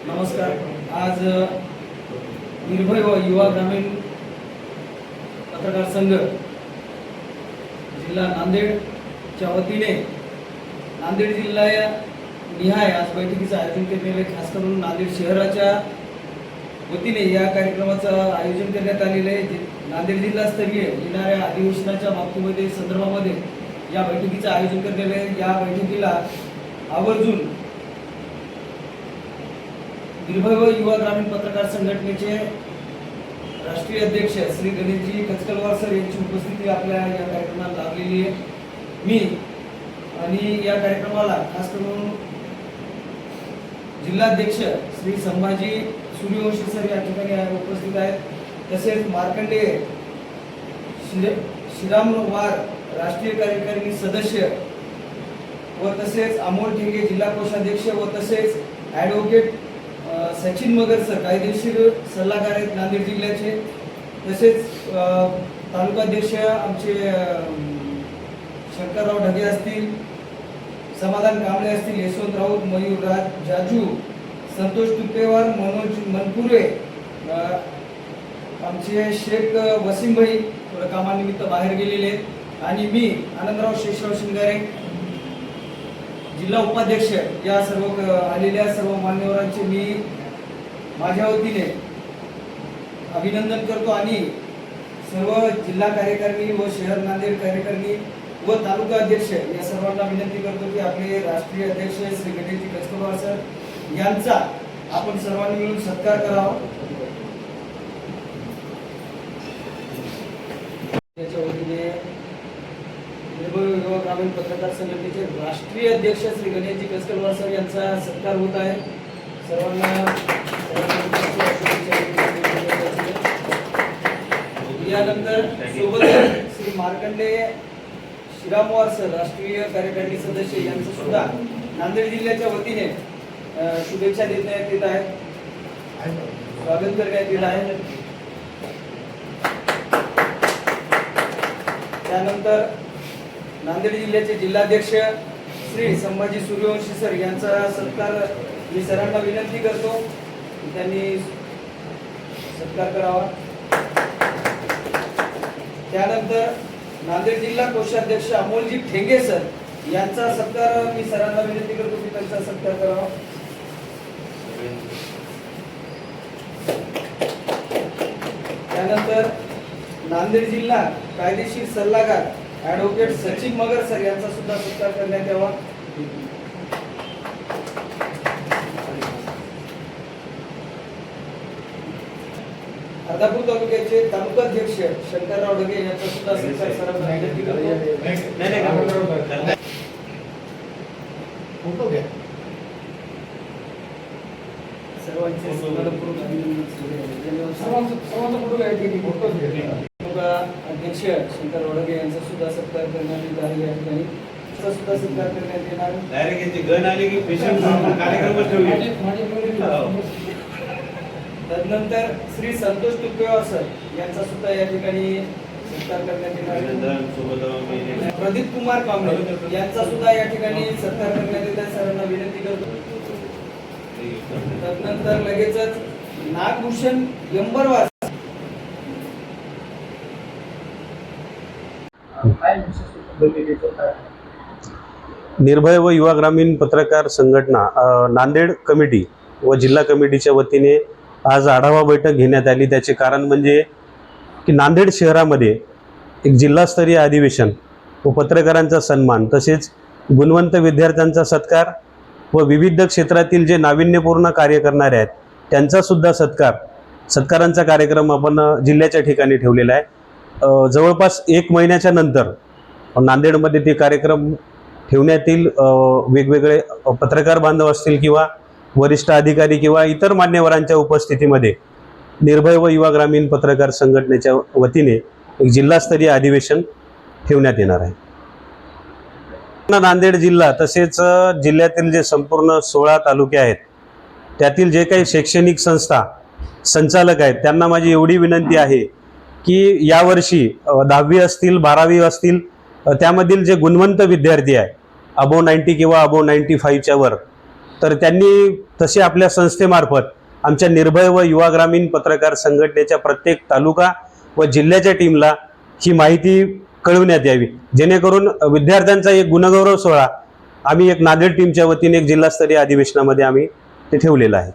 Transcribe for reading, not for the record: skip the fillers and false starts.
नमस्कार। आज निर्भय व युवा ग्रामीण पत्रकार संघ जिल्हा नांदेडच्या वतीने नांदेड जिल्हा निहाय आज बैठकीचं आयोजन केलेले, खास करून नांदेड शहराच्या वतीने या कार्यक्रमाचं आयोजन करण्यात आलेले आहे। नांदेड जिल्हास्तरीय येणाऱ्या अधिवेशनाच्या बाबतीमध्ये संदर्भामध्ये या बैठकीचं आयोजन करण्यात आले। या बैठकीला आवर्जून निर्भय व युवा ग्रामीण पत्रकार संघटनेचे राष्ट्रीय अध्यक्ष श्री गणेशजी कचकलवार सर यांची उपस्थिती आपल्या या कार्यक्रमात लाभलेली आहे। मी आणि या कार्यक्रमाला खास करून जिल्हाध्यक्ष श्री संभाजी सूर्यवंशी सर या ठिकाणी उपस्थित आहेत। तसेच मार्कंडेय श्रीराम वार राष्ट्रीय कार्यकारिणी सदस्य व तसेच अमोल ठेंगे जिल्हा कोषाध्यक्ष व तसेच ॲडव्होकेट सचिन मगर सर कायदेशीर सल्लागार आहेत नांदेड जिल्ह्याचे। तसेच तालुकाध्यक्ष आमचे शंकरराव ढगे असतील, समाधान कांबळे असतील, यशवंत राऊत, मयूर राज जाजू, संतोष तुपेवार, मनोज मनपुरे, आमचे शेख वसीम भाई थोडं कामानिमित्त बाहेर गेलेले आहेत, आणि मी आनंदराव शेषराव शिंगारे जिल्हा उपाध्यक्ष या सर्व आलेल्या सर्व मान्यवरांचे मी माझ्या वतीने अभिनंदन करतो आणि सर्व जिल्हा कार्यकारिणी व शहर नांदेड कार्यकारिणी व तालुका अध्यक्ष या सर्वांना विनंती करतो की आपले राष्ट्रीय अध्यक्ष श्री गणेशजी कचकलवार सर यांचा आपण सर्वांनी मिळून सत्कार करावा। त्याच्या वतीने निर्भय युवा ग्रामीण पत्रकार संघटनेचे राष्ट्रीय अध्यक्ष श्री गणेशजी कचकलवार सर यांचा सत्कार होत आहे। सर्वांना यानंतर सोबत श्री मार्कंडेय श्रीरामवार सर राष्ट्रीय कार्यकारिणी सदस्य यांचं सुद्धा नांदेड जिल्ह्याच्या वतीने शुभेच्छा देण्यात येत आहेत, स्वागत करण्यात येत आहे। त्यानंतर नांदेड जिल्ह्याचे जिल्हाध्यक्ष श्री संभाजी सूर्यवंशी सर यांचा सत्कार मी सरांना विनंती करतो की त्यांनी सत्कार करावा। त्यानंतर नांदेड जिल्हा कोषाध्यक्ष अमोलजी ठेंगे सर यांचा सत्कार मी सरांना विनंती करतो की त्यांचा सत्कार करावा। त्यानंतर नांदेड जिल्हा कायदेशीर सल्लागार ॲडव्होकेट सचिन मगर सर यांचा सुद्धा सत्कार करण्यात यावा। अर्धापूर तालुक्याचे तालुकाध्यक्ष शंकरराव ढगे यांचा सुद्धा सत्कार सरांना विनंती करतो। सर्वांचे अध्यक्ष शंकर वडगे यांचा सुद्धा सत्कार करण्यात येत आहे। या ठिकाणी सुद्धा सत्कार करण्यात येणार। तदनंतर श्री संतोष तुपेवार सर यांचा सुद्धा या ठिकाणी सत्कार करण्यात येणार। प्रदीप कुमार कांबळे यांचा सुद्धा या ठिकाणी सत्कार करण्यात येत आहे, सरांना विनंती करतो। तदनंतर लगेचच नागभूषण यंबरवार निर्भय व युवा ग्रामीण पत्रकार संघटना नांदेड कमिटी व जिल्हा कमिटीच्या वतीने आज आढावा बैठक घेण्यात आली। त्याचे कारण म्हणजे की नांदेड शहरामध्ये एक जिल्हास्तरीय अधिवेशन व पत्रकारांचा सन्मान, तसेच गुणवंत विद्यार्थ्यांचा सत्कार व विविध क्षेत्रातील जे नाविन्यपूर्ण कार्य करणारे आहेत त्यांचा सुद्धा सत्कारांचा कार्यक्रम आपण जिल्ह्याच्या ठिकाणी ठेवलेला आहे। जवळपास 1 महिन्याच्या नंतर नांदेडमध्ये ते कार्यक्रम ठेवण्यात येईल। वेगवेगळे पत्रकार बांधव असतील किंवा वरिष्ठ अधिकारी किंवा इतर मान्यवरांच्या उपस्थितीमध्ये निर्भय व युवा ग्रामीण पत्रकार संघटनेच्या वतीने एक जिल्हास्तरीय अधिवेशन ठेवण्यात येणार आहे। नांदेड जिल्हा तसेच जिल्ह्यातील जे संपूर्ण 16 तालुके आहेत त्यातील जे काही शैक्षणिक संस्था संचालक आहेत त्यांना माझी एवढी विनंती आहे की यावर्षी 10वी असतील 12वी असतील त्यामधील जे गुणवंत विद्यार्थी आहे अबोव 90 किंवा अबोव 95च्या वर तर त्यांनी तसे आपल्या संस्थेमार्फत आमच्या निर्भय व युवा ग्रामीण पत्रकार संघटनेच्या प्रत्येक तालुका व जिल्ह्याच्या टीमला ही माहिती कळवण्यात यावी, जेणेकरून विद्यार्थ्यांचा एक गुणगौरव सोहळा आम्ही एक नांदेड टीमच्या वतीने एक जिल्हास्तरीय अधिवेशनामध्ये आम्ही ते ठेवलेलं आहे.